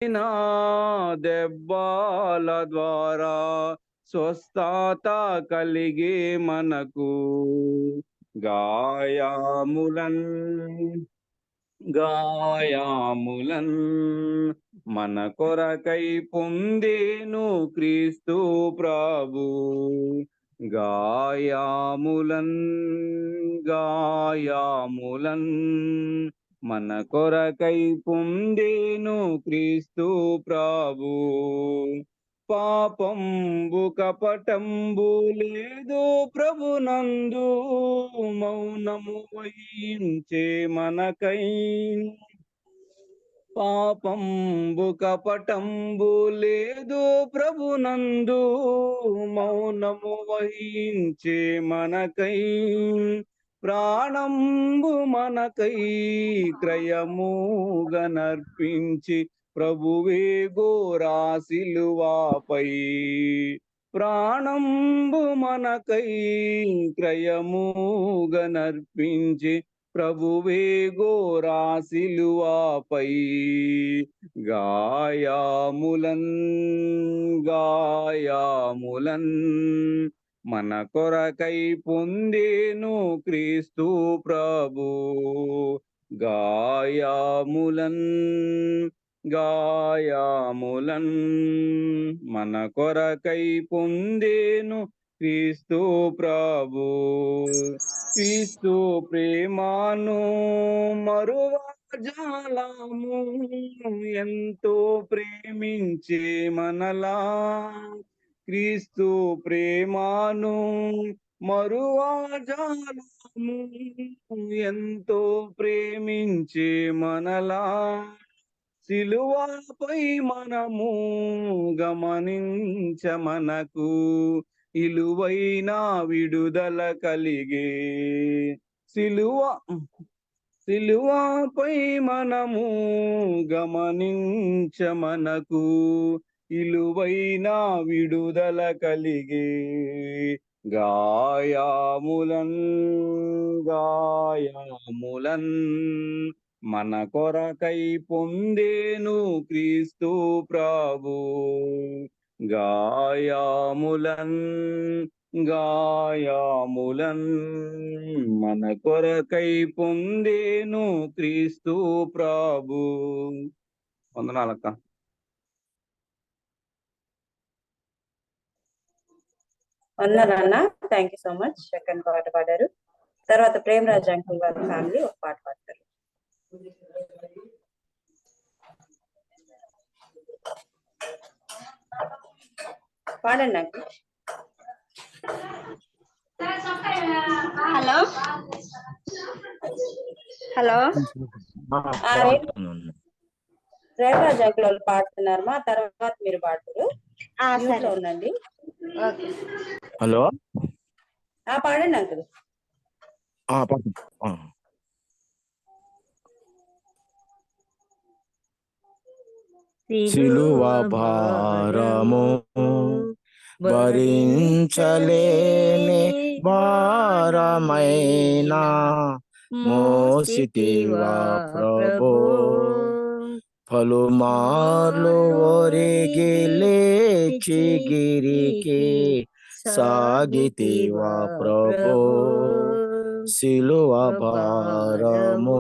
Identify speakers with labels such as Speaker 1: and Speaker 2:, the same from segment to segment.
Speaker 1: నా దెబ్బల ద్వారా స్వస్థత కలిగే మనకు గాయాములన్ మన కొరకై పొందేను క్రీస్తు ప్రభు. గాయాములన్ మన కొరకై పొందేను క్రీస్తు ప్రభు. పాపంబు కపటంబు లేదు ప్రభునందు, మౌనము వహించే మనకై. పాపంబు కపటంబు లేదు ప్రభునందు, మౌనము వహించే మనకై. ప్రాణంబు మనకై క్రయముగా నర్పించి ప్రభువే గోరా సిలువాపై. ప్రాణంబు మనకై క్రయముగా నర్పించి ప్రభువే గోరా సిలువాపై. గాయాములన్ మన కొరకై పొందేను క్రీస్తు ప్రభు. గాయాములన్ మన కొరకై పొందేను క్రీస్తు ప్రభు. క్రీస్తు ప్రేమను మరువజాలము, ఎంతో ప్రేమించే మనలా. క్రీస్తు ప్రేమను మరువజాలము, ఎంతో ప్రేమించే మనలా. సిలువపై మనము గమనించ మనకు ఇలువైన విడుదల కలిగే. సిలువపై మనము గమనించ మనకు ఇలువైన విడుదల కలిగే. గాయాములన్ మన కొరకై పొందేను క్రీస్తు ప్రభు. గాయాములన్ మన కొరకై పొందేను క్రీస్తు ప్రభు. వందనాలక్క.
Speaker 2: అన్న thank you so much. Second పాట పాడారు. తర్వాత ప్రేమరాజ్ అంకుల్ వారి ఫ్యామిలీ ఒక పాట పాడతారు. పాడండి అంకుల్.
Speaker 3: హలో
Speaker 2: ప్రేమరాజ్ అంకుల్ వాళ్ళు పాడుతున్నారు, మా తర్వాత మీరు పాడతారు. ఉండండి.
Speaker 4: హలో
Speaker 2: పాడండి అంకుల్.
Speaker 4: సిలువ భారము భరించలేని భారమైనా మోసితివా ప్రభు. పలుమార్లు ఒరిగి లేచి గిరికి సాగితివా ప్రభు. సిలువ భారము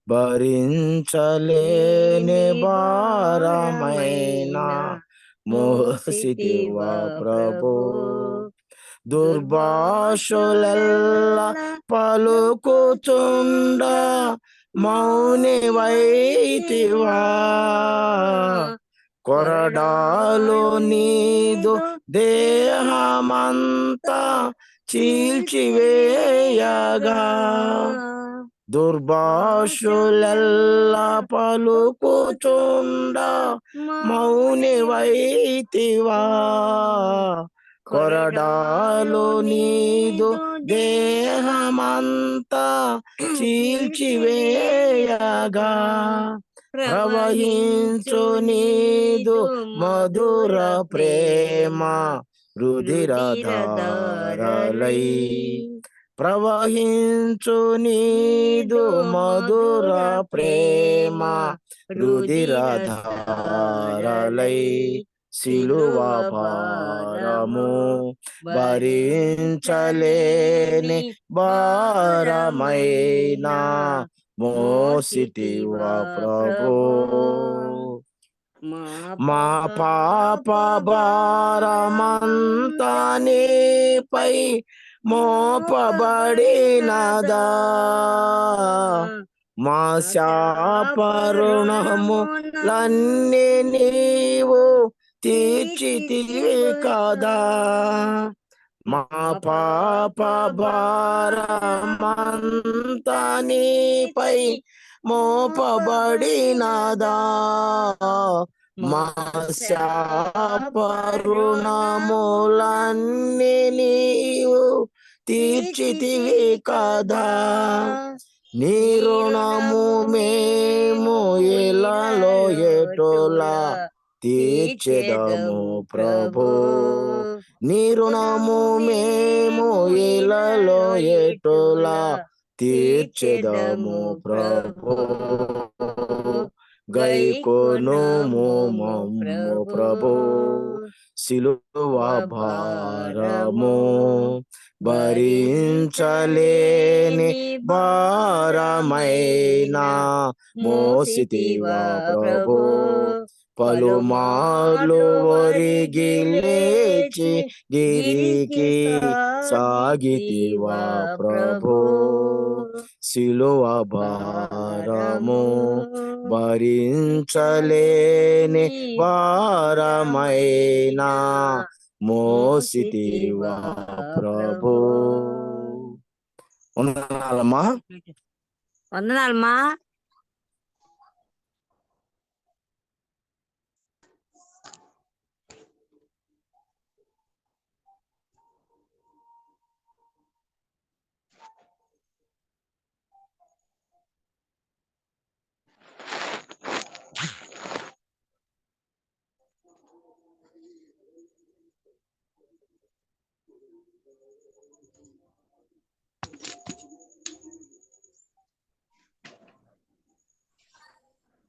Speaker 4: భరించలేని భారమైనా మోసితివా ప్రభు. దుర్భాషలెల్లా పలుకుచుండ మౌనివైతివా. కొరడాలు నీదు దేహమంతా చీల్చివేయగా. దుర్భాషలెల్లా పలుకుచుండ మౌనివైతివా. కొరడాలు నీదు దేహమంతా చీల్చివేయగా. ప్రవహించు నీదు మధుర ప్రేమ రుధిరధారలై. ప్రవహించు నీదు మధుర ప్రేమ రుధిరధారలై సిలువ భారము భరించలేని భారమైనా మోసితివా ప్రభు. మా పాప భారమంతా నీపై మోపబడినదా, మా శాపరుణములన్నీ నీవు తీర్చితివి కదా. మా పాప భారమంతా నీపై మోపబడినదా, మా శాపరుణములన్నీ నీవు తీర్చితివి కదా. నీ రుణము మేము ఇలాలో ఎటులా తీర్చెదము ప్రభు. నీ రుణము మేము ఇలాలో ఎటులా తీర్చెదము ప్రభు. గైకొనుము మమ్ము ప్రభు. సిలువ భారము భరించలేని భారమైనా మోసితివా ప్రభు. పలుమార్లు ఒరిగి లేచి గిరికి సాగితివా ప్రభు. సిలువ భారము భరించలేని భారమైనా మోసితివా ప్రభు. వందనాలమ్మా.
Speaker 3: వందనాలమ్మా.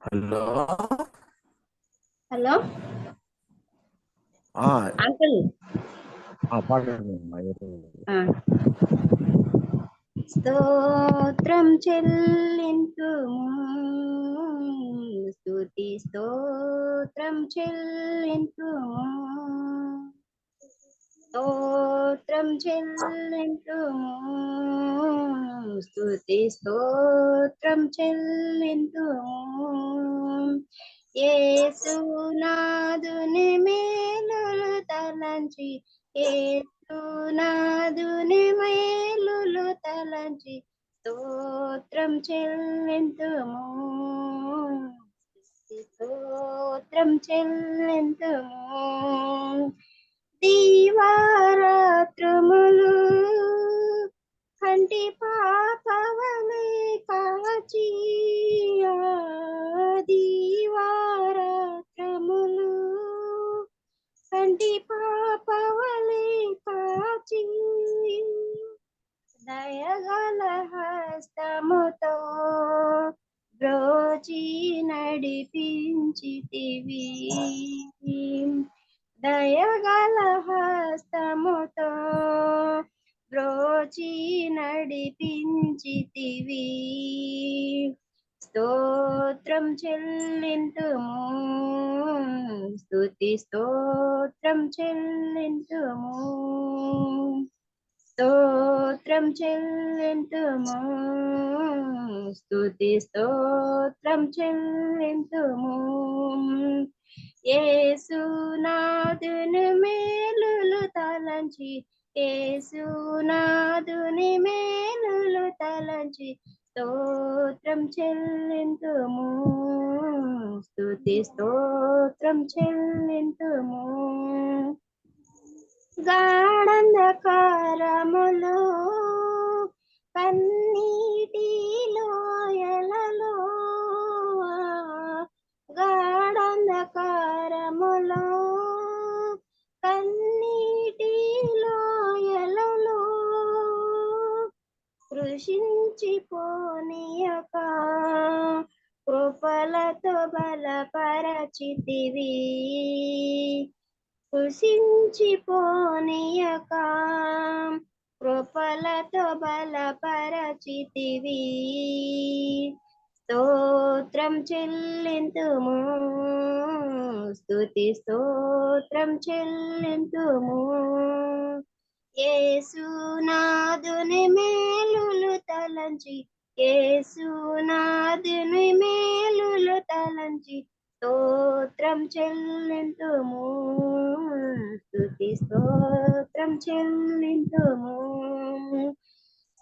Speaker 4: Hello
Speaker 2: hello uncle. స్తోత్రం చెల్లింతుము, స్తుతి స్తోత్రం చెల్లింతుము, స్తోత్రం చెల్లింతుము, స్తుతి స్తోత్రం చెల్లింతుము. యేసునాథుని మేలులు తలంచి, యేసునాథుని మేలులు తలంచి స్తోత్రం చెల్లింతుము, స్తోత్రం చెల్లింతుము. దీవారాత్రములు కంటి పాపవలే కాచి, దీవారాత్రములు కంటి పాపవలే కాచి, దయగల హస్తముతో బ్రోచి నడిపించితివి, దయగల హస్తముతో బ్రోచి నడిపించితివి. స్తోత్రం చెల్లింతుము, స్తుతి స్తోత్రం చెల్లింతుము, స్తోత్రం చెల్లింతుము, స్తుతి స్తోత్రం చెల్లింతుము. యేసునాథుని మేలులు తలంచి, యేసునాథుని మేలులు తలంచి స్తోత్రం చెల్లింతుము, స్తుతి స్తోత్రం చెల్లింతుము. గాఢంధకారములో కన్నీటి లోయలలో, గాఢంధకారములో కన్నీటి లోయలలో
Speaker 5: కృషించిపోనీయక కృపలతో బలపరచితివి. కృషించిపోనీయక కృపలతో బలపరచితివి. స్తోత్రం చెల్లింతుము, స్తుతి స్తోత్రం చెల్లింతుము. యేసునాథుని మేలులు తలంచి, యేసునాథుని మేలులు తలంచి స్తోత్రం చెల్లింతుము, స్తుతి స్తోత్రం చెల్లింతుము.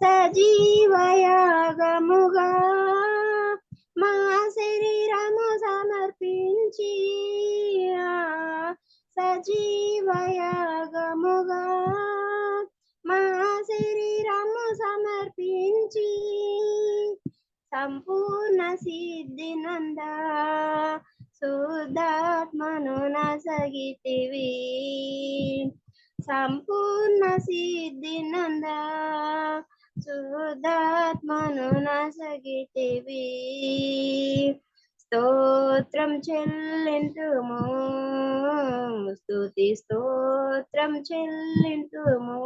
Speaker 5: సజీవయాగముగా మా శరీరము సమర్పించి, సజీవయాగముగా మా శరీరము సమర్పించి సంపూర్ణ సిద్ధి నంద శుద్ధాత్మను నసగితివి. సంపూర్ణ సిద్ధి నంద శుద్ధాత్మను నసగితివి. స్తోత్రం చెల్లింతుము, స్తుతి స్తోత్రం చెల్లింతుము.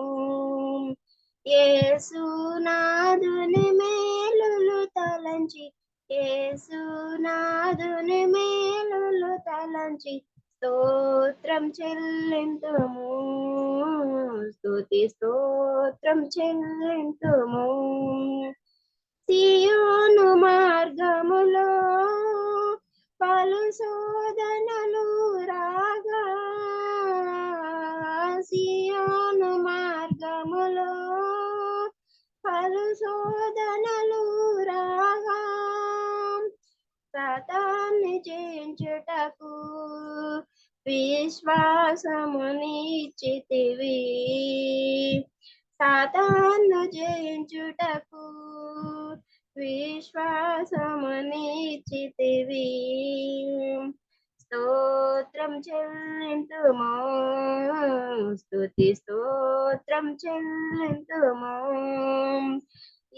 Speaker 5: యేసునాథుని మేలులు తలంచి, యేసునాథుని మేలులు తలంచి స్తోత్రం చెల్లింతుము, స్తుతి స్తోత్రం చెల్లింతుము. సియోను మార్గములో పలు శోధనలు రాగా, సియోను మార్గములో పలు శోధనలు రాగా సాతాన్ని జయించుటకు విశ్వాసమునిచ్చితివి. సాతాను జయించుటకు విశ్వాసమునిచ్చితివి. స్తోత్రం చెల్లింతుము, స్తుతి స్తోత్రం చెల్లింతుము.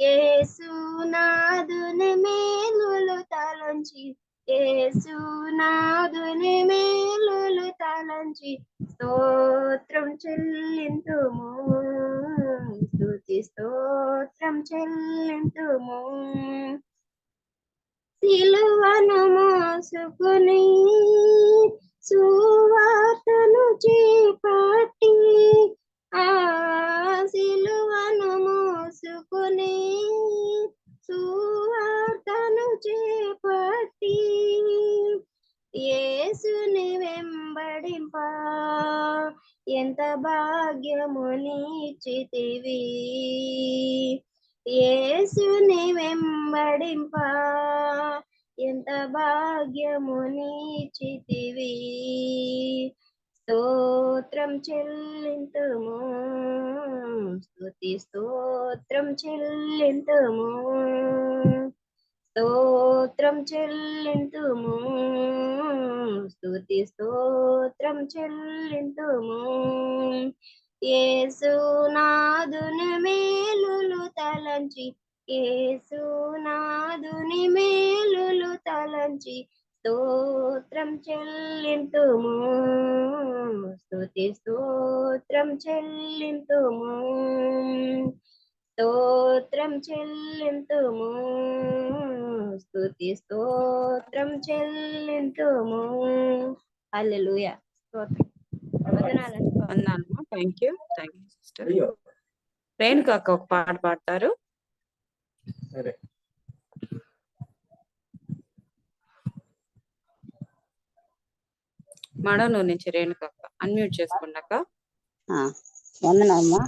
Speaker 5: యేసునాథుని మేలులు తలంచి, యేసునాథుని మేలులు తలంచి స్తోత్రం చెల్లింతుము, స్తుతి స్తోత్రం చెల్లింతుము. సిలువను మోసుకుని సువార్తను చేపట్టి, సిలువను మోసుకుని సువార్తను చేపట్టి యేసుని వెంబడింప ఎంత భాగ్యమునిచ్చితివి. యేసుని వెంబడింప ఎంత భాగ్యమునిచ్చితివి. స్తోత్రం చెల్లింతుము, స్తుతి స్తోత్రం చెల్లింతుము. స్తోత్రం చెల్లింతుము, స్తుతి స్తోత్రం చెల్లింతుము. యేసునాథుని మేలులు తలంచి, యేసునాథుని మేలులు తలంచి స్తోత్రం చెల్లింతుము, స్తుతి స్తోత్రం చెల్లింతుము. స్తోత్రం చెల్లింతుము, స్తుతి స్తోత్రం చెల్లింతుము. హల్లెలూయా. స్తోత్రం. వందనాలండి.
Speaker 2: వందనాలమ్మా. Thank you sister. రేణుక అక్క ఒక పాట పాడతారు.
Speaker 1: సరే.
Speaker 2: మడనూరు నుంచి రేణుక అక్క అన్మ్యూట్ చేసుకున్నాక.
Speaker 3: వందనమ్మా.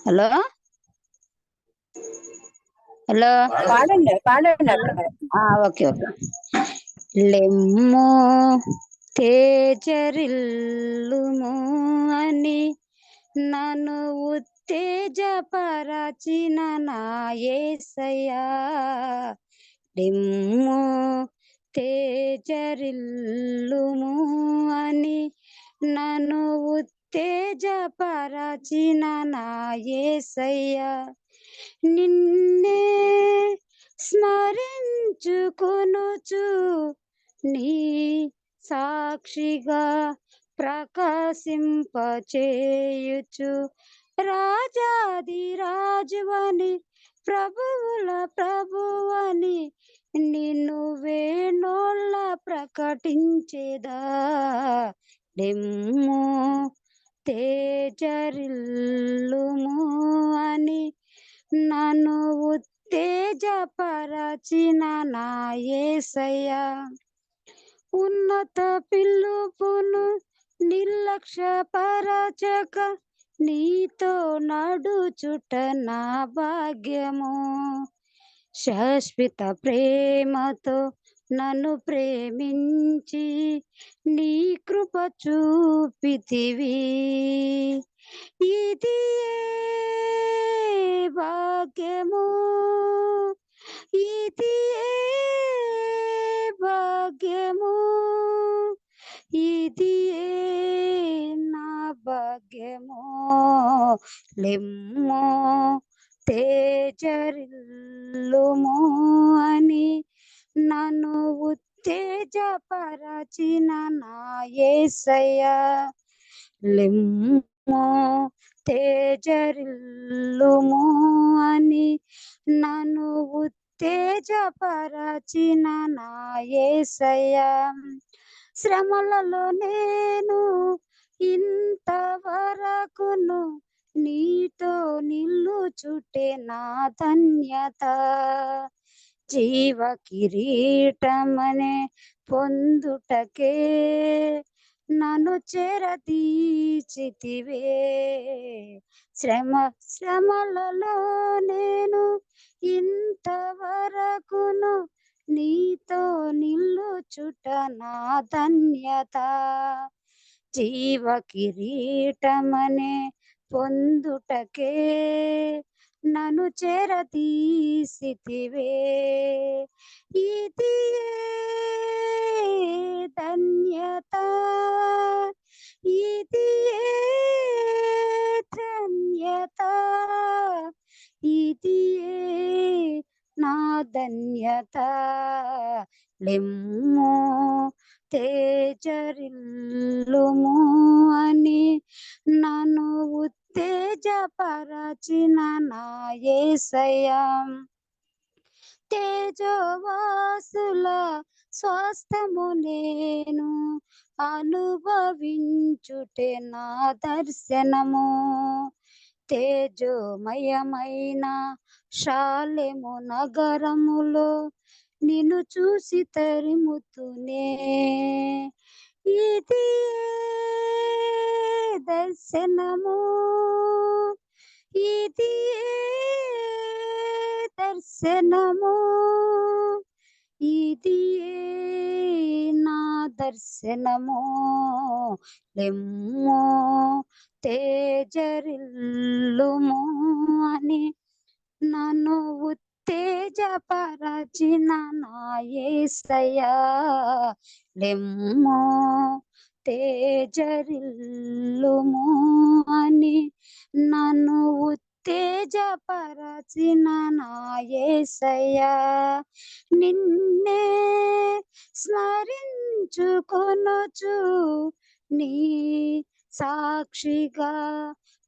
Speaker 3: హలో హలో,
Speaker 2: పాడండి పాడండి అక్క.
Speaker 3: Okay okay. లెమ్ము తేజరిల్లుము అని నన్ను ఉత్తేజపరచిన నా యేసయ్యా. లెమ్ము తేజరిల్లుము అని నన్ను ఉత్తేజపరచిన నా యేసయ్యా, నిన్నే స్మరించుకొనుచు నీ సాక్షిగా ప్రకాశింపచేయుచు రాజాది రాజువని ప్రభువుల ప్రభువని నిన్ను వేణోళ్ళ ప్రకటించేదా. లెమ్ము తేజరిల్లుము అని నన్ను ఉత్తేజపరచిన నా యేసయ్యా, ఉన్నత పిలుపును నిర్లక్ష్యపరచక నీతో నడుచుట నా భాగ్యము. శాశ్వత ప్రేమతో నన్ను ప్రేమించి నీ కృప చూపితివి. ఇది భాగ్యము, ఇది భాగ్యము, ఇది నా భాగ్యము. లెమ్ము తేజరిల్లుము అని నన్ను ఉత్తేజపరచిన నా యేసయ్యా, లెమ్ము తేజరిల్లుము అని నన్ను ఉత్తేజపరచిన నా యేసయ్యా. శ్రమలలో నేను ఇంతవరకును నీతో నిల్లుచుటే నా ధన్యత. జీవ కిరీటమనే పొందుటకే నన్ను చేరదీచితివే. శ్రమలలో నేను ఇంతవరకును నీతో నిల్లుచుట నా ధన్యత. జీవ కిరీటమనే పొందుటకే నన్ను చేరదీసితివే. ఇది ధన్యత, ఇది ధన్యత, ఇది నా ధన్యత. లెమ్ము తేజరిల్లుము అని నన్ను ఉత్తేజపరచిన నా యేసయ్యా, తేజోవాసుల స్వాస్థ్యము నేను అనుభవించుటే నా దర్శనము. తేజోమయమైన షాలెము నగరములో నిన్ను చూసి తరిముతునే. ఇది దర్శనము, ఇది దర్శనము, ఇది నా దర్శనము. లెమ్ము తేజరిల్లుము అని నన్ను ఉత్తేజపరచిన నా యేసయ్యా, లెమ్ము తేజరిల్లుము అని నన్ను ఉత్తేజపరచిన నా యేసయ్యా. నిన్నే స్మరించుకొనుచు నీ సాక్షిగా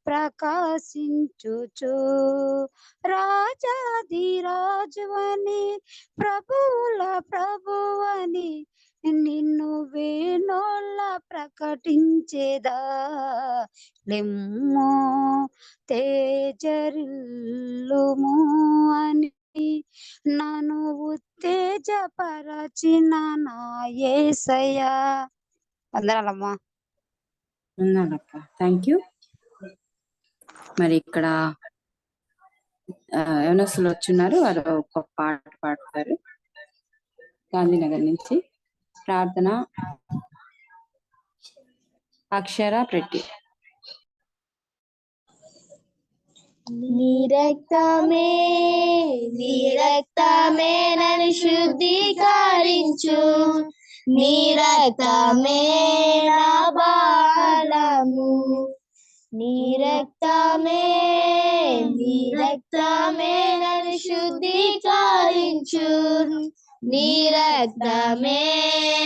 Speaker 3: ప్రకాశించుచు రాజాది రాజువని ప్రభువుల ప్రభువని నిన్ను వేణోళ్ళ ప్రకటించేదా. లెమ్ము తేజరిల్లుము అని నన్ను ఉత్తేజపరచిన నా యేసయ్యా. వందనాలమ్మా.
Speaker 2: ఉన్నానక్క, థ్యాంక్ యూ. మరి ఇక్కడ యవనస్తులు వచ్చున్నారు, వారు ఒక పాట పాడతారు. గాంధీనగర్ నుంచి ప్రార్థన అక్షర ప్రెట్టి.
Speaker 5: నీ రక్తమే నన్ను శుద్ధీకరించు, నీ రక్తమే నా బలము, నీ రక్తమే నన్ను శుద్ధీకరించు, నీ రక్తమే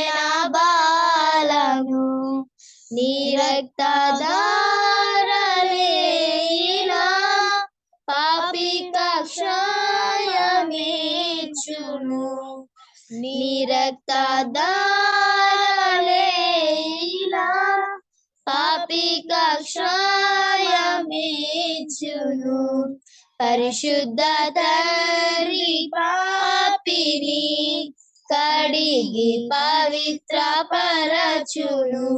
Speaker 5: నా బలము, నీ రక్తధారలేనా పాపిక క్షయమేచును, నీ రక్తధారలేనా పాపిక క్షయమేచును, పరిశుద్ధ తండ్రి పాపిని కడిగి పవిత్ర పరచును,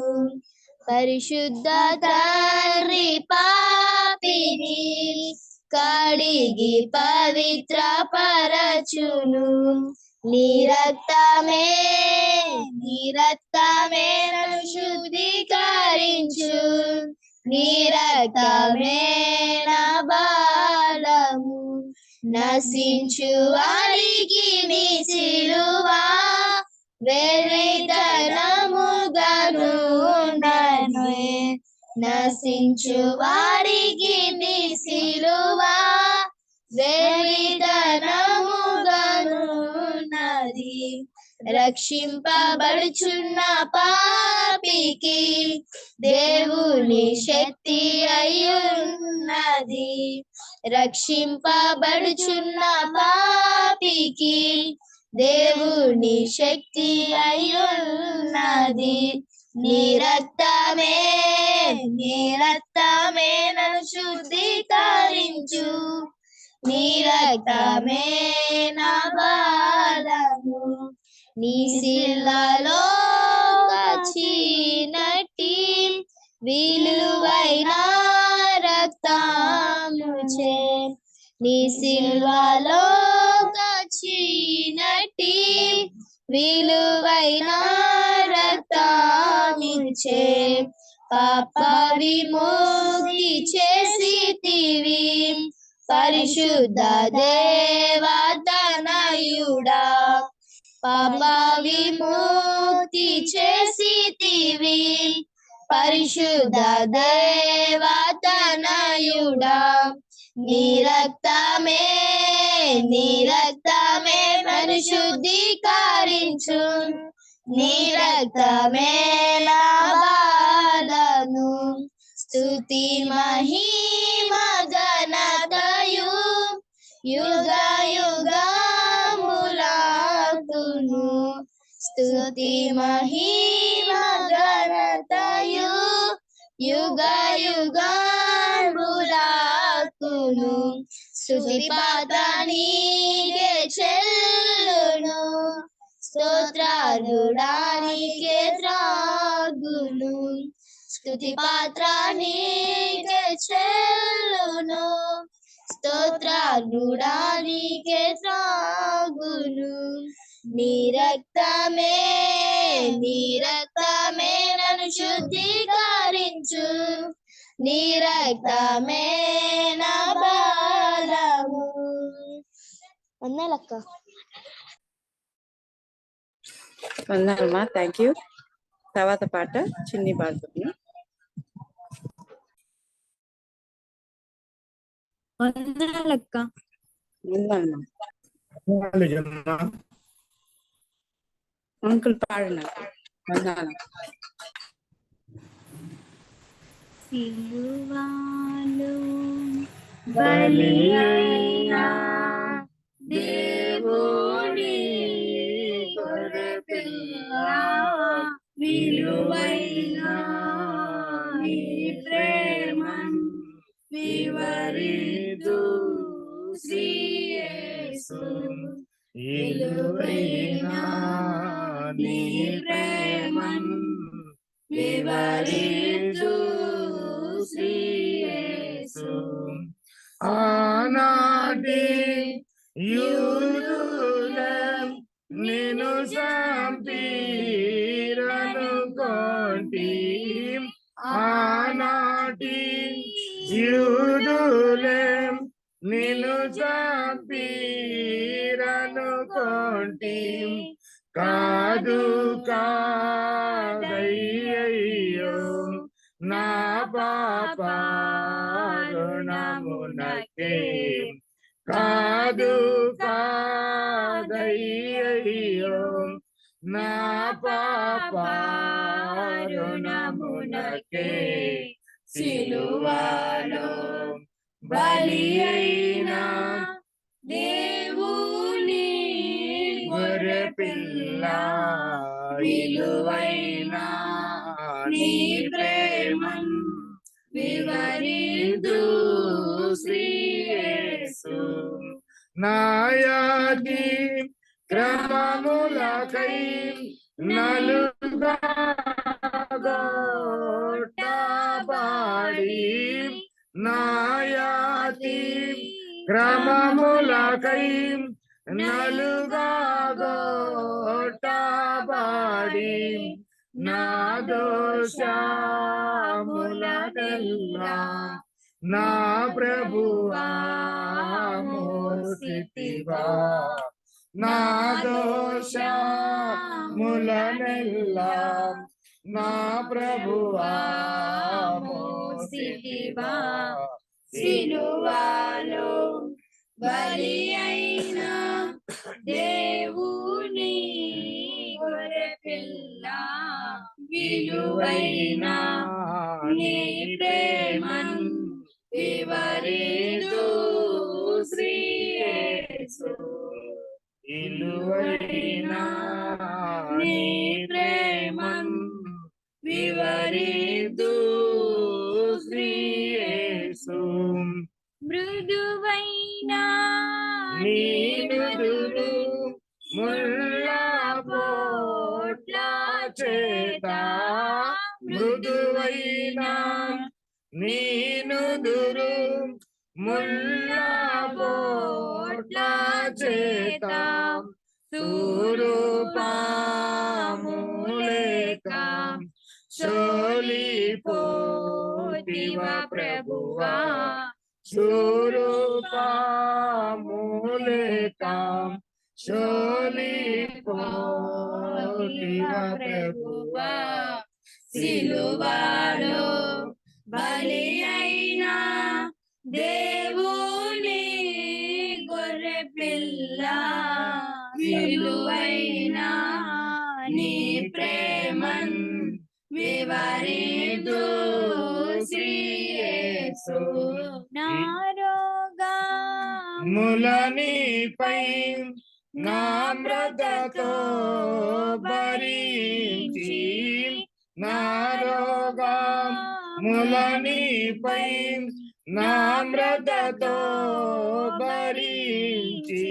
Speaker 5: పరిశుద్ధ తండ్రి పాపిని కడిగి పవిత్ర పరచును, నీ రక్తమే నన్ను శుద్ధీకరించు, నీ రక్తమే నా బలము, నశించు వారికి నీ సిలువ వెర్రితనముగాను ఉండను, నశించు వారికి నీ సిలువ వెర్రితనముగాను ఉన్నది, రక్షింపబడుచున్న పాపికి దేవుని శక్తి అయ్యున్నది, రక్షింపబడుచున్న పాపికి దేవుని శక్తి అయ్యున్నది, నీ రక్తమే నన్ను శుద్ధీకరించు, నీ రక్తమే నా బలము, నీ శిలలో కాచినట్టి విలువైన రక్తముచే, నీ శిలలో కాచినట్టి విలువైన రక్తముచే పాప విముక్తి చేసితివి, పరిశుద్ధ దేవా తనయుడా, పాప విముక్తి చేసితివి, పరిశుద్ధ దేవా తనయుడా, నీ రక్తమే నన్ను శుద్ధీకరించు, నీ రక్తమే నా బలము, స్తుతి మహిమ ఘనతయు యుగ యుగములకును, స్తుతి మహిమ ఘనతయు యుగ యుగములకును, స్తుతి పాత్రనీకే చెల్లును, స్తోత్రాలుడానికే త్రాగును, స్తుతి పాత్రనీకే చెల్లును, స్తోత్రాలుడానికే త్రాగును, నీ రక్తమే నన్ను శుద్ధీకరించు, నీ రక్తమే నా బలము. అన్నలక్క
Speaker 2: వందనమ్మా, థ్యాంక్ యూ. తర్వాత పాట చిన్ని పాడుతుంది.
Speaker 3: వందనాలక్క.
Speaker 2: వందనమ్మా. అంకుల్ పాడిన వందనం.
Speaker 3: సిలువలో
Speaker 1: బలి అయినా దేవుని గొర్రెపిల్ల, విలువైన నీ ప్రేమను వివరిద్దు శ్రీ యేసు, విలువైన నీ ప్రేమను వివరిద్దు శ్రీ యేసు. ఆనాటి యూదులం నిన్ను చంపిరనుకోంటి, ఆనాటి యూదులం నిన్ను చంపిరనుకొంటి కాదు కాదయ్యయ్యో నా పాపరుణమునకే కాదు కాదయ్యయ్యో నా పాపరుణమునకే సిలువలో బలి అయిన దేవుని గొర్రె పిల్ల విలువైన నీ ప్రేమన్ వివరిదు శ్రీయేసు నాయాది క్రమములకై నలుగా గొట్టబడి నాయాతి క్రమములకై నలుగా గొట్టబడి నా దోషములనెల్లా నా ప్రభువా మోసితివా నా దోషములనెల్లా నా ప్రభువా మోసితివా సిలువలో బలి అయిన దేవుని గొర్రె పిల్ల విలువైన నీ ప్రేమన్ వివరిదు శ్రీయేసు విలువైన నీ ప్రేమన్ వివరిదు శ్రీయేసు
Speaker 3: మృదువైన
Speaker 1: నీ నుదురు ముళ్ళ పోట్ల చేత మృదువైన నీ నుదురు ముళ్ళ పోట్ల చేత సూరుపాములేక శోలిపోతివ ప్రభువా శూరుపాములేక శోలిపోతివ ప్రభువా సిలువలో బలి అయిన దేవుని గొర్రె పిల్ల విలువైన నీ ప్రేమన్ వివరిదు శ్రీయేసు
Speaker 3: నా
Speaker 1: రోగములనిపై నా బ్రతతో భరించి నా రోగములనిపై నా బ్రతతో భరించి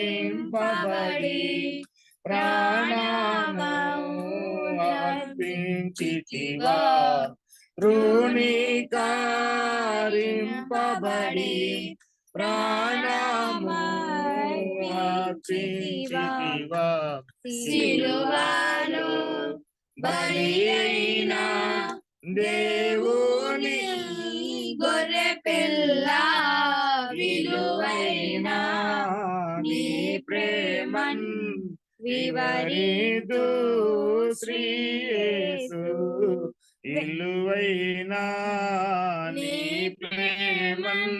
Speaker 1: తృణీకరింపబడి ప్రాణము అర్పించితివా తృణీకరింపబడి ప్రాణము అర్పించితివా సిలువలో బలి అయిన దేవుని గొర్రె పిల్ల విలువైన నీ ప్రేమన్ వివరిదు శ్రీయేసు విలువైన నీ ప్రేమన్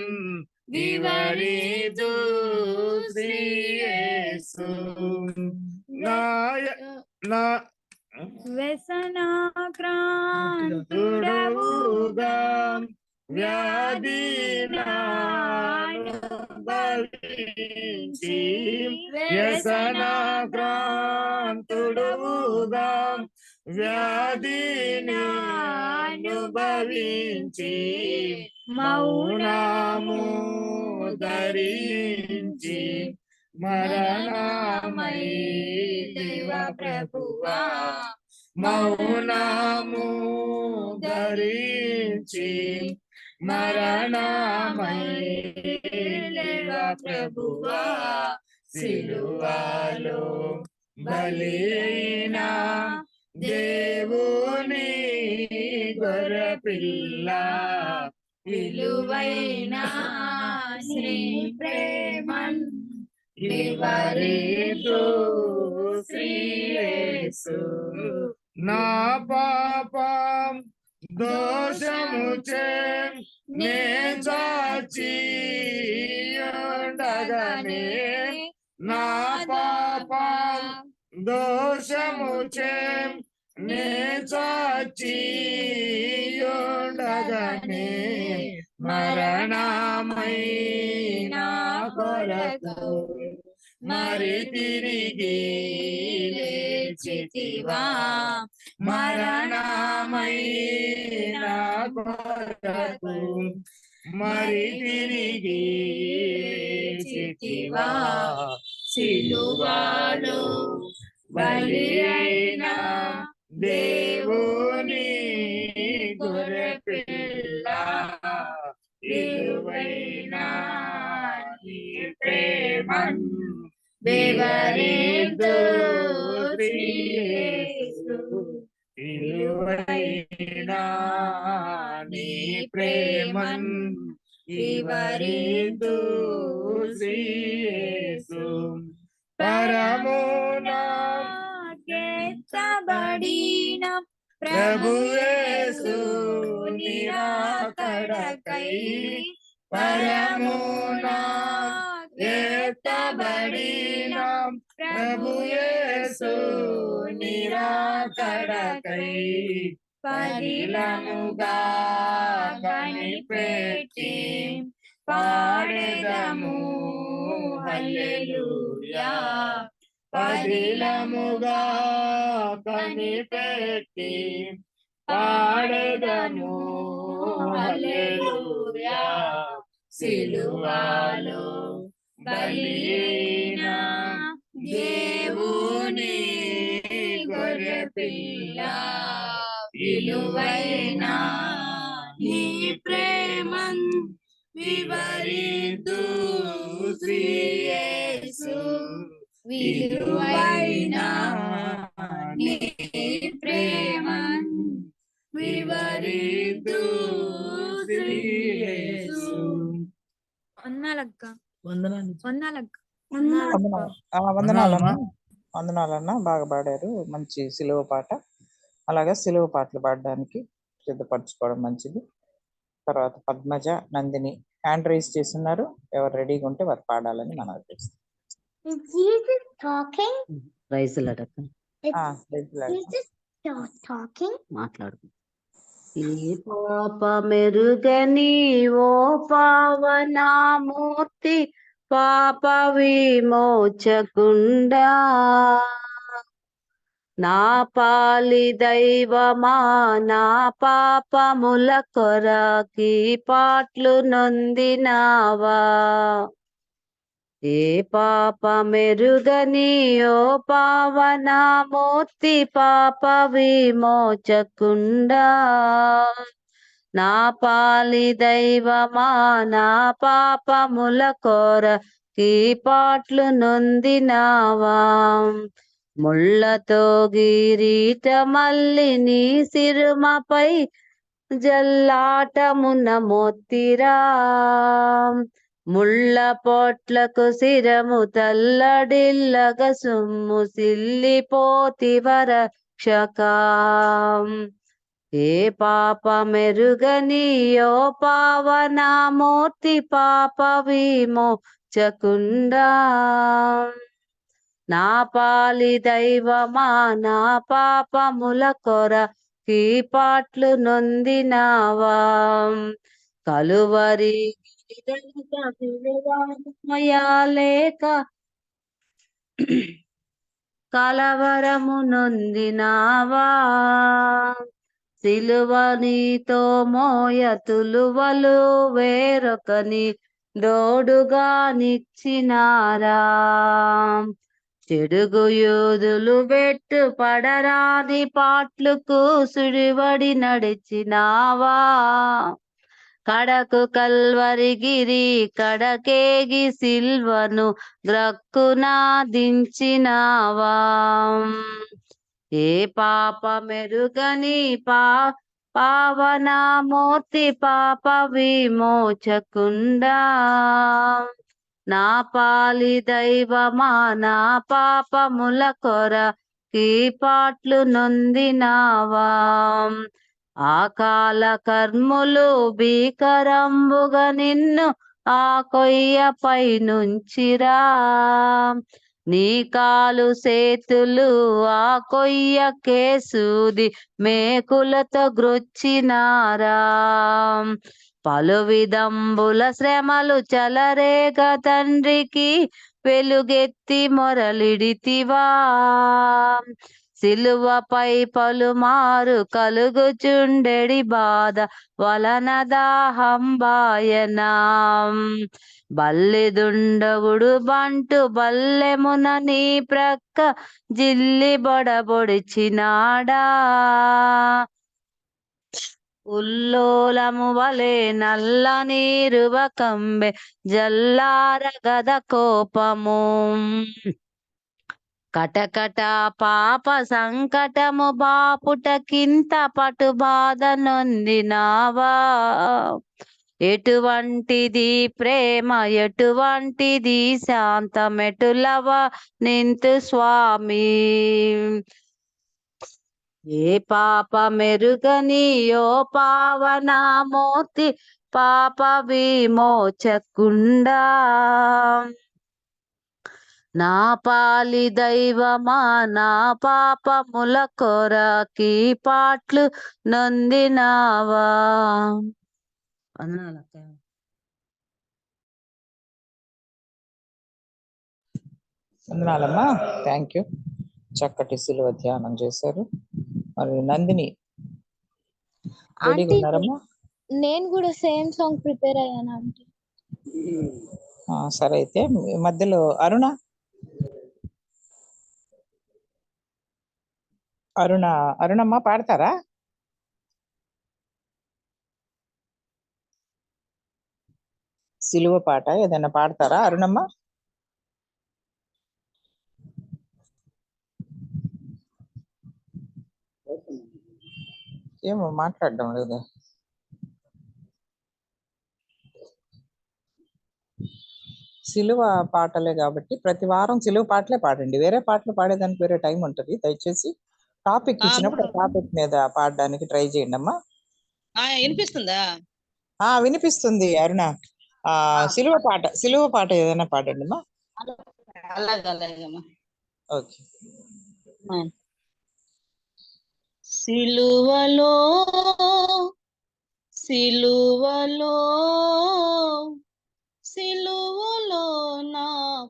Speaker 1: వివరిదు శ్రీయేసు నా
Speaker 3: వ్యసనాక్రాంతుడవుగా
Speaker 1: వ్యాధి భవించి వ్యసనాక్రాంతుడవుగా వ్యాధిని అనుభవించి మౌనము ధరించి మరణమై దేవ ప్రభువా మౌనము ధరించి మరణమై దేవ ప్రభువా సిలువలో బలి అయిన దేవుని గొర్రె పిల్ల విలువైన నీ ప్రేమన్ వివరితూ శ్రీయేసు నా పాపం దోషము చే నే చాచి ఉండగానే నా పాపం దోషము చే నే చాచి ఉండగానే మరణమైన కొరకు మరి తిరిగి లేచితివా మరణమైన కొరకు మరి తిరిగి లేచితివా సిలువలో బలి అయిన దేవుని గొర్రెపిల్ల విలువైన నీ ప్రేమన్ వివరితూ శ్రీయేసు విలువైన నీ ప్రేమన్ వివరితూ శ్రీయేసు పరమునా
Speaker 3: ఎత్తబడిన
Speaker 1: ప్రభు యేసు నిరాకడకై పరమునా ఎత్తబడిన ప్రభు యేసు నిరాకడకై పదిలముగా కనిపెట్టి పాడెదము హల్లెలూయా పదిలముగా కనిపెట్టి పాడెదము హల్లెలూయా సిలువలో బలియైన దేవుని గొర్రెపిల్ల విలువైన నీ ప్రేమన్ వివరితూ శ్రీయేసు విలువైన నీ ప్రేమన్ వివరితూ శ్రీయేసు
Speaker 3: వందలక్క
Speaker 6: వందనాలు
Speaker 3: వందలక్క
Speaker 6: వందనాలన్నా వందనాలన్నా బాగా పాడారు. మంచి సిలువ పాట. అలాగే సిలువ పాటలు పాడడానికి సిద్ధపరచుకోవడం మంచిది. తర్వాత పద్మజ, నందిని హ్యాండ్ రైజ్ చేస్తున్నారు. ఎవరు రెడీగా ఉంటే వారు పాడాలని మన ఉద్దేశం.
Speaker 5: Is Jesus talking?
Speaker 7: రైసులట
Speaker 5: Talking?
Speaker 7: మాట్లాడు. ఈ పాప మెరుగని ఓ పావనామూర్తి పాప విమోచకుండా నా పాలి దైవమా నా పాపముల కొరకి పాట్లు నొందినావా ఏ పాప మెరుగని ఓ పావనామూర్తి పాప విమోచకుండా నా పాలి దైవమా నా పాపముల కొరకి పాట్లు నొందినావా ముళ్ళతో గిరీట మల్లి నీ సిరుమపై జల్లాటమున మోతిరా ముళ్ళ పొట్లకు శిరము తల్లడిల్లగ సుమ్ము సిల్లిపోతివర రక్షకా ఏ పాప మెరుగని ఓ పావనామూర్తి పాప విమోచకుండా నా పాలి దైవమా నా పాపముల కొరకి పాట్లు నొందినావా కలువరి లేక కలవరము నొందినావా సిలువ నీతో మోయ తులువలు వేరొకని దోడుగా నిచ్చినారా చెడుగు యూదులు పెట్టు పడరాని పాట్లకు సుడివడి నడిచినావా కడకు కల్వరిగిరి కడకేగి సిల్వను గ్రక్కునా దించినావా ఏ పాప మెరుగని పావనామూర్తి పాప విమోచకుండా నా పాలి దైవమా నా పాపముల కొరకి పాట్లు నొందినావా ఆకాల కర్ములు భీకరంబుగా నిన్ను ఆ కొయ్యపై నుంచిరా నీ కాలు చేతులు ఆ కొయ్య కేసుది మేకులతో గ్రొచ్చినారా పలు విధంబుల శ్రమలు చలరేగ తండ్రికి వెలుగెత్తి మొరలిడితివా సిలువపై పలుమారు కలుగుచుండెడి బాధ వలన దాహంబాయనా బల్లిదుండగుడు బంటు బల్లెమున నీ ప్రక్క జిల్లి బొడబొడిచినాడా ఉల్లోలము వలె నల్ల నీరువ కంబె జల్లార గద కోపము కటకట పాప సంకటము బాపుటకింత పటు బాధ నొందినావా ఎటువంటిది ప్రేమ ఎటువంటిది శాంతమెటులవ నింతు స్వామి ఏ పాప మెరుగని యో పావనామూర్తి పాప విమోచకుండా నా పాలి దైవమా నా పాపముల కొరకి పాట్లు నొందినావా
Speaker 6: వందనాలమ్మా. Thank you. చక్కటి సిలువ ధ్యానం చేశారు. మరి నందిని రెడీగా
Speaker 5: ఆంటీ
Speaker 6: ఉన్నారమ్మా?
Speaker 5: నేను కూడా సేమ్ సాంగ్ ప్రిపేర్ అయ్యాను ఆంటీ.
Speaker 6: సరే అయితే మధ్యలో అరుణమ్మ పాడతారా? సిలువ పాట ఏదైనా పాడతారా అరుణమ్మ? ఏమో మాట్లాడడం లేదు. సిలువ పాటలే కాబట్టి ప్రతి వారం సిలువ పాటలే పాడండి. వేరే పాటలు పాడేదానికి వేరే టైం ఉంటుంది. దయచేసి టాపిక్ ఇచ్చినప్పుడు ఆ టాపిక్ మీద పాడడానికి ట్రై చేయండి అమ్మా.
Speaker 1: వినిపిస్తుందా?
Speaker 6: వినిపిస్తుంది అరుణ. సిలువ పాట ఏదైనా పాడండి అమ్మా.
Speaker 1: అలాగమ్మా.
Speaker 6: ఓకే.
Speaker 1: సిలువలో సిలువలో సిలువలో నా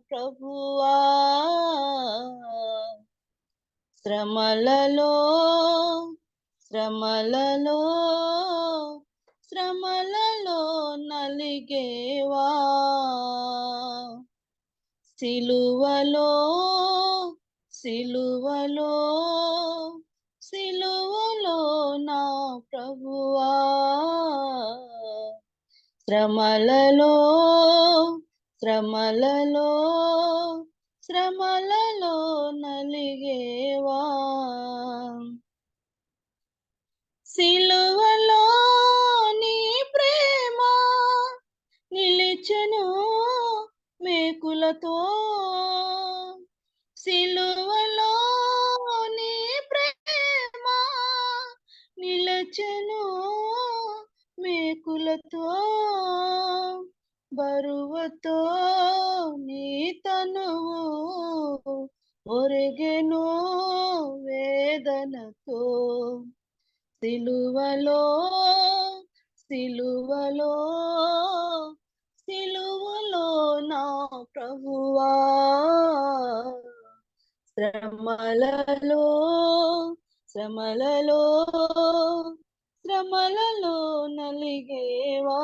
Speaker 1: ప్రభువా శ్రమలలో శ్రమలలో శ్రమలలో నలిగేవా సిలువలో సిలువలో సిలువలో నా ప్రభువా శ్రమలలో శ్రమలలో శ్రమలలో నలిగేవా సిలువలో నీ ప్రేమ నిలిచెను మేకులతో సిలువలో నీ ప్రేమ నిలిచెను మేకులతో బరువుతో నీ తనువు ఒరిగెను వేదనతో సిలువలో సిలువలో సిలువలో నా ప్రభువా శ్రమలలో శ్రమలలో శ్రమలలో నలిగేవా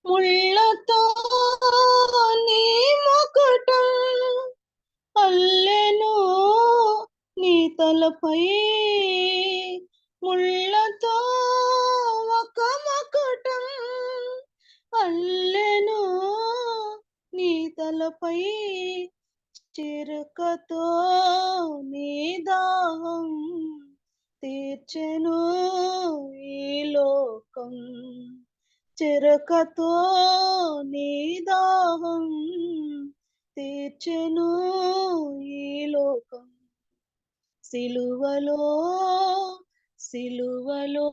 Speaker 1: ముళ్ళతో నీ ముకుటం అల్లెను నీ తలపై ముళ్ళతో ఒక ముకుటం అల్లెను నీ తలపై చిరుకతో నీ దాహం తీర్చెను ఈ లోకం, చెరకతో నీ దాహం తీర్చెను ఈ లోకం. సిలువలో సిలువలో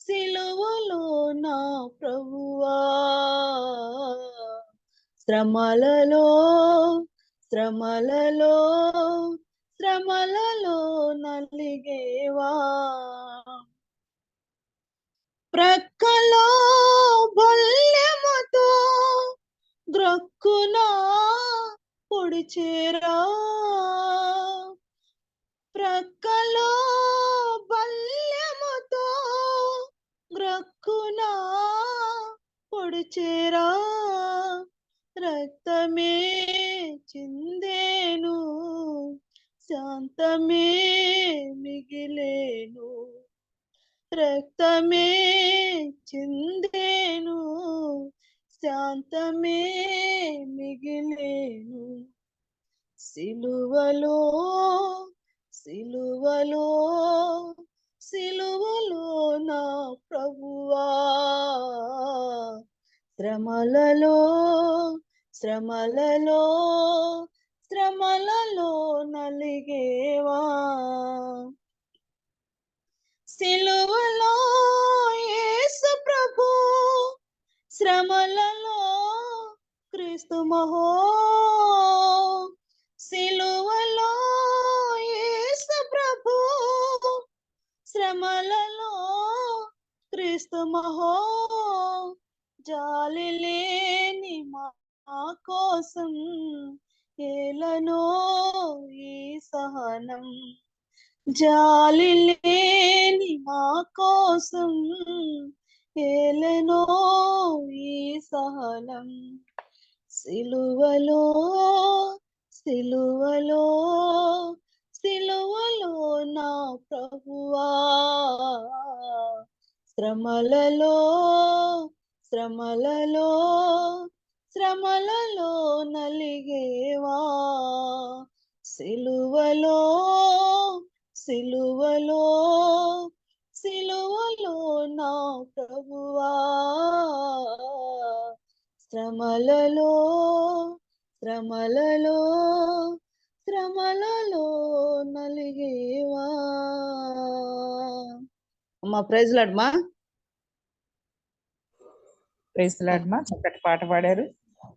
Speaker 1: సిలువలో నా ప్రభువా, శ్రమలలో శ్రమలలో శ్రమలలో నలిగేవా, ప్రక్కలో బల్యముతో గ్రక్కున పొడిచేరా, ప్రక్కలో బల్యముతో గ్రక్కున పొడిచేరా, రక్తమే చిందేను శాంతమే మిగిలేను, రక్తమే చిందేను శాంతమే మిగిలేను. సిలువలో సిలువలో సిలువలో నా ప్రభువా, శ్రమలలో శ్రమలలో శ్రమలలో నలిగేవా, సిలువలో యేసు ప్రభు, శ్రమలలో క్రీస్తు మహో, సిలువలో యేసు ప్రభు, శ్రమలలో క్రీస్తు మహో, జాలి లేని మా కోసం ఏలనో ఈ సహనం, జాలి లేని మా కోసం ఏలనో ఈ సహనం. సిలువలో సిలువలో సిలువలో నా ప్రభువా, శ్రమలలో శ్రమలలో శ్రమలలో నలిగేవా, సిలువలో సిలువలో సిలువలో నా ప్రభువా, శ్రమలలో శ్రమలలో శ్రమలలో నలిగేవా. అమ్మా ప్రైజ్ లాడ్మా.
Speaker 6: ప్రైజ్ లార్డ్ మా, చక్కటి పాట పాడారు,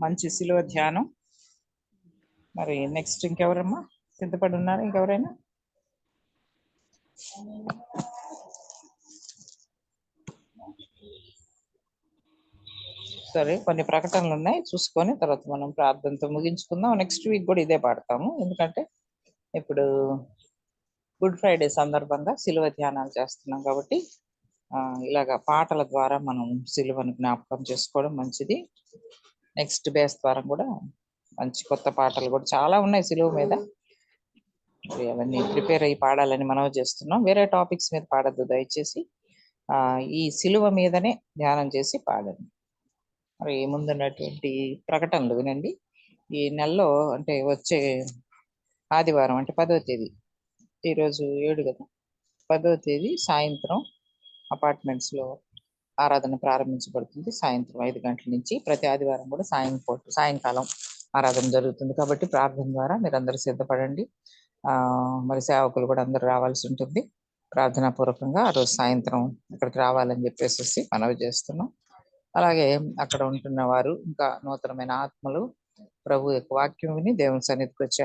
Speaker 6: మంచి సిలువ ధ్యానం. మరి నెక్స్ట్ ఇంకెవరమ్మా సిద్ధపడి ఉన్నారు? ఇంకెవరైనా? సరే, కొన్ని ప్రకటనలు ఉన్నాయి, చూసుకొని తర్వాత మనం ప్రార్థనతో ముగించుకుందాం. నెక్స్ట్ వీక్ కూడా ఇదే పాడతాము, ఎందుకంటే ఇప్పుడు గుడ్ ఫ్రైడే సందర్భంగా సిలువ ధ్యానాలు చేస్తున్నాం కాబట్టి ఇలాగ పాటల ద్వారా మనం సిలువను జ్ఞాపకం చేసుకోవడం మంచిది. నెక్స్ట్ బేస్ ద్వారా కూడా మంచి కొత్త పాటలు కూడా చాలా ఉన్నాయి సిలువ మీద, అవన్నీ ప్రిపేర్ అయ్యి పాడాలని మనం చేస్తున్నాం. వేరే టాపిక్స్ మీద పాడద్దు దయచేసి, ఈ సిలువ మీదనే ధ్యానం చేసి పాడండి. మరి ముందున్నటువంటి ప్రకటనలు వినండి. ఈ నెలలో అంటే వచ్చే ఆదివారం అంటే 10వ తేదీ, ఈరోజు 7 కదా, 10వ తేదీ సాయంత్రం అపార్ట్మెంట్స్లో ఆరాధన ప్రారంభించబడుతుంది. సాయంత్రం 5 గంటల నుంచి ప్రతి ఆదివారం కూడా సాయంకాలం ఆరాధన జరుగుతుంది. కాబట్టి ప్రార్థన ద్వారా మీరు అందరూ సిద్ధపడండి. మరి సేవకులు కూడా అందరూ రావాల్సి ఉంటుంది. ప్రార్థనా పూర్వకంగా ఆ రోజు సాయంత్రం ఇక్కడికి రావాలని చెప్పేసి మనవి చేస్తున్నాం. అలాగే అక్కడ ఉంటున్న వారు ఇంకా నూతనమైన ఆత్మలు ప్రభు యొక్క వాక్యం విని దేవుని సన్నిధికి వచ్చి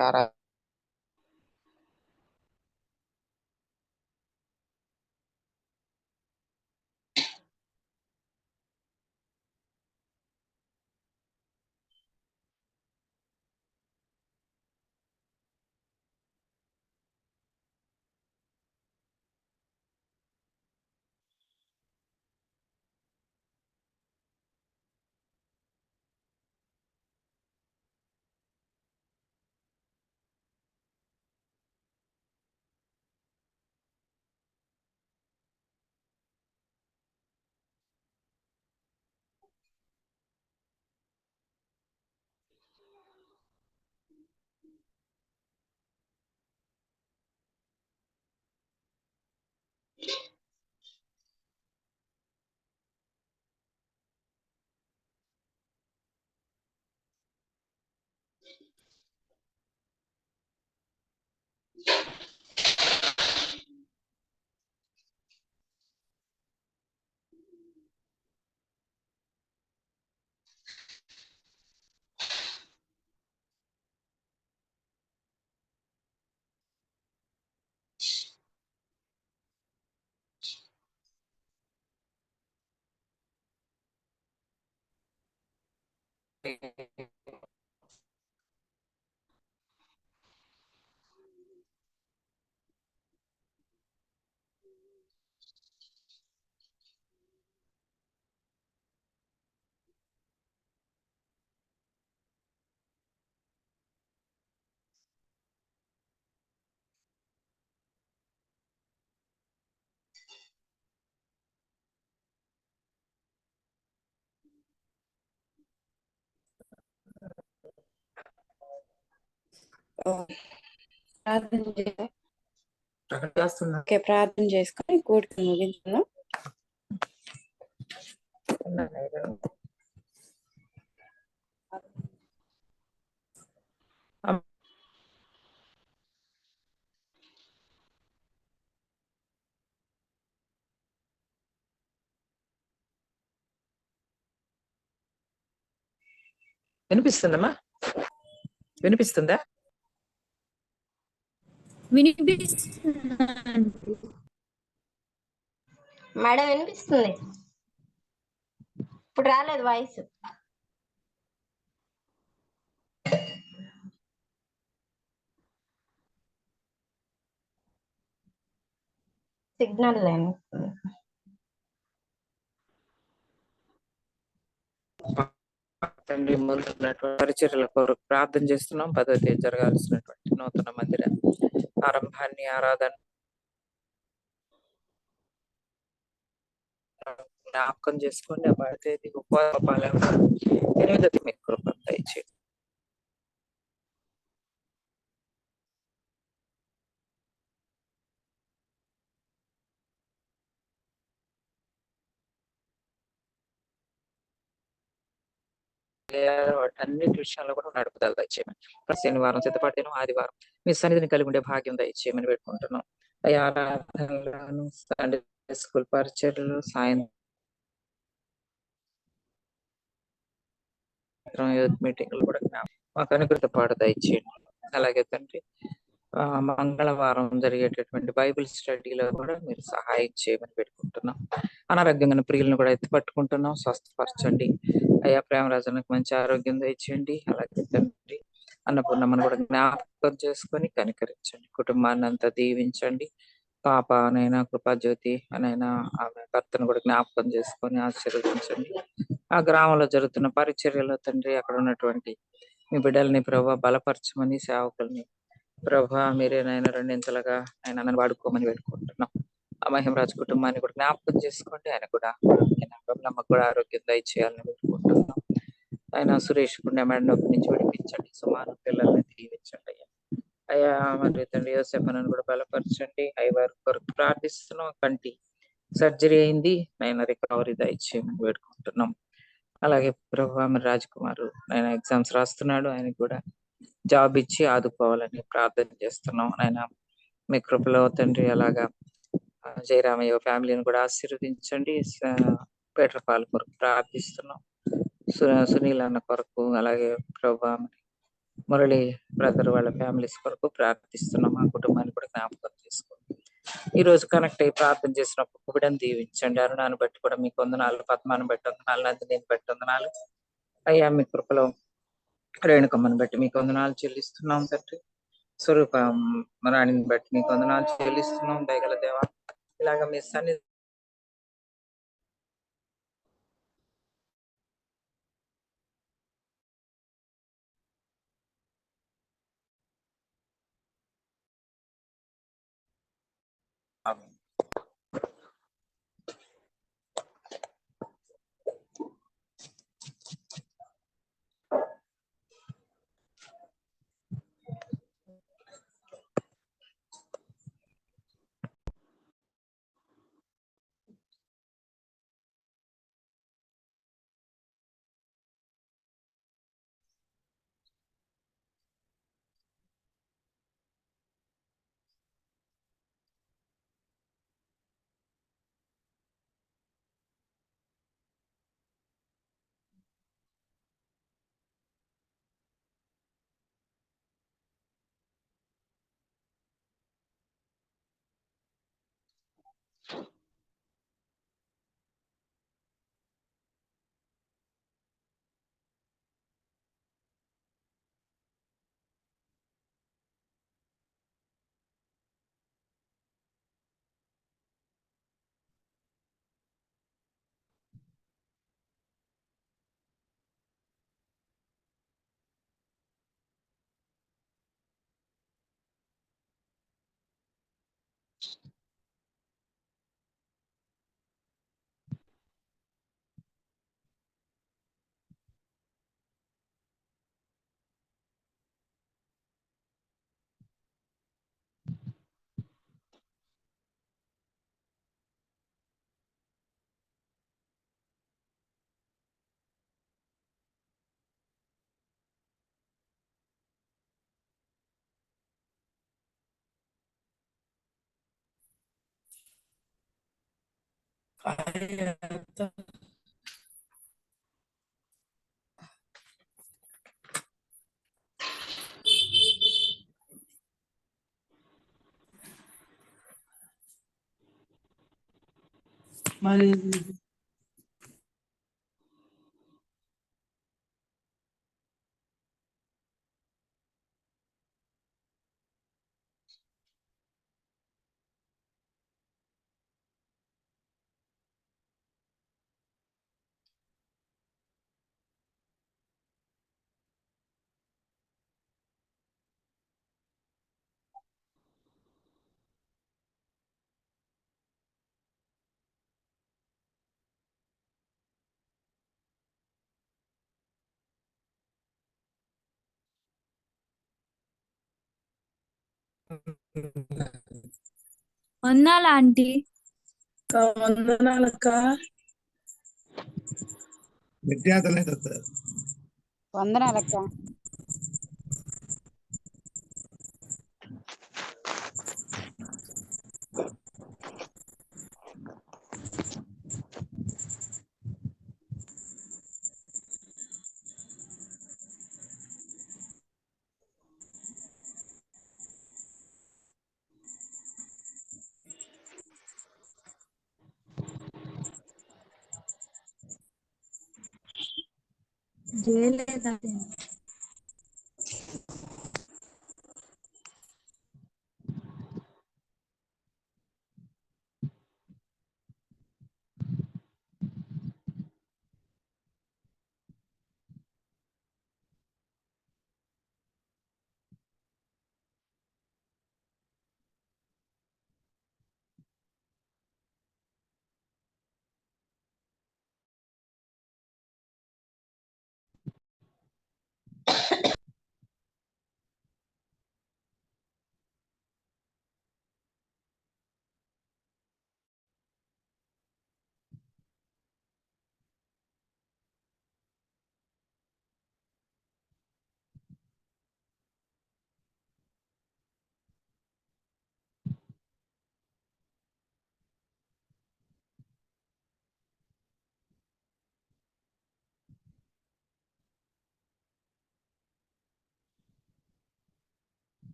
Speaker 2: ప్రార్థన
Speaker 6: చేస్తున్నా
Speaker 2: ఓకే, ప్రార్థన చేసుకొని కూడికి ముగించుకుందాం.
Speaker 6: వినిపిస్తుందమ్మా? వినిపిస్తుందా?
Speaker 3: వినిపిస్తుందండి.
Speaker 8: మేడం వినిపిస్తుంది. ఇప్పుడు రాలేదు వాయిస్. సిగ్నల్ లేని
Speaker 6: తండ్రి మొదలున్నటువంటి పరిచర్యల కొరకు ప్రార్థన చేస్తున్నాం. 10వ తేదీ జరగాల్సినటువంటి నూతన మందిర ఆరంభాన్ని, ఆరాధన జ్ఞాపకం చేసుకోండి. ఆ 10వ తేదీ ఉపవాసాలు 8వ తేదీ మీకు కృప దయచేయండి. వాటన్నిటి విషయాల్లో కూడా నడుపుదల దయచేయమని, శనివారం సిద్ధపాటిను, ఆదివారం మీ సన్నిధిని కలిగి ఉండే భాగ్యం దయచేయమని పెట్టుకుంటున్నాం. అయ్యా ఆరాధనలను, సండే స్కూల్ పరిచర్యలు, సాయంత్రం మీటింగ్లు కూడా మాకు అనుకృత పాట దయచేయండి. అలాగే తండ్రి మంగళవారం జరిగేటటువంటి బైబిల్ స్టడీలో కూడా మీరు సహాయం చేయమని పెట్టుకుంటున్నాం. అనారోగ్యంగా ప్రియులను కూడా ఎత్తి పట్టుకుంటున్నాం, స్వస్థపరచండి. అయ్యా ప్రేమరాజునికి మంచి ఆరోగ్యం దయచేయండి. అలాగే తండ్రి అన్నపూర్ణమ్మను కూడా జ్ఞాపకం చేసుకొని కనికరించండి. కుటుంబాన్ని అంతా దీవించండి. పాప అనైనా కృపాజ్యోతి అనైనా ఆమె భర్తను కూడా జ్ఞాపకం చేసుకొని ఆశీర్వదించండి. ఆ గ్రామంలో జరుగుతున్న పరిచర్యలో తండ్రి అక్కడ ఉన్నటువంటి మీ బిడ్డల్ని ప్రభా బలపరచమని, సేవకుల్ని ప్రభా మీరేనైనా రెండింతలుగా ఆయన నన్ను వాడుకోమని పెట్టుకుంటున్నాం. ఆ మహిమరాజు కుటుంబాన్ని కూడా జ్ఞాపకం చేసుకోండి. ఆయన కూడా నమ్మకు కూడా ఆరోగ్యం దయచేయాలని పెట్టుకుంటున్నాం. ఆయన సురేష్ పుణ్య మేడం నుంచి విడిపించండి. సుమారు పిల్లల్ని దీవించండి. అయ్యా మరి తండ్రి యోసేపను కూడా బలపరచండి. వారి కొరకు ప్రార్థిస్తున్నాం. కంటి సర్జరీ అయింది, ఆయన రికవరీ దయచేయమని పెట్టుకుంటున్నాం. అలాగే ప్రభు మరి రాజ్ కుమార్ ఆయన ఎగ్జామ్స్ రాస్తున్నాడు, ఆయనకు కూడా జాబ్ ఇచ్చి ఆదుకోవాలని ప్రార్థన చేస్తున్నాం. ఆయన మీ కృపలో తండ్రి అలాగా జయరామయ్య ఫ్యామిలీని కూడా ఆశీర్వదించండి. పేటరపాల కొరకు ప్రార్థిస్తున్నాం. సునీల్ అన్న కొరకు, అలాగే ప్రభా మురళి బ్రదర్ వాళ్ళ ఫ్యామిలీస్ కొరకు ప్రార్థిస్తున్నాం. ఆ కుటుంబాన్ని కూడా జ్ఞాపకం చేసుకోండి. ఈ రోజు కనెక్ట్ అయ్యి ప్రార్థన చేసినప్పుడు కూడా దీవించండి. అరుణాన్ని బట్టి కూడా మీకు వందనాలు, పద్మాన్ని బట్టి వందనాలు, నందిని బట్టి వందనాలు. అయ్యా మీ కృపలో రేణుకమ్మని బట్టి మీకు వందనాలు చెల్లిస్తున్నాం తండ్రి. స్వరూపం రాణిని బట్టి మీకు వందనాలు చెల్లిస్తున్నాం. దయగల దేవా, ఇలాగ మీ సన్నిధి
Speaker 9: మరి
Speaker 3: వందనాలు ఆంటీ.
Speaker 9: వందనాలక్క.
Speaker 7: వందనాలక్క.
Speaker 3: చేయలేదండి.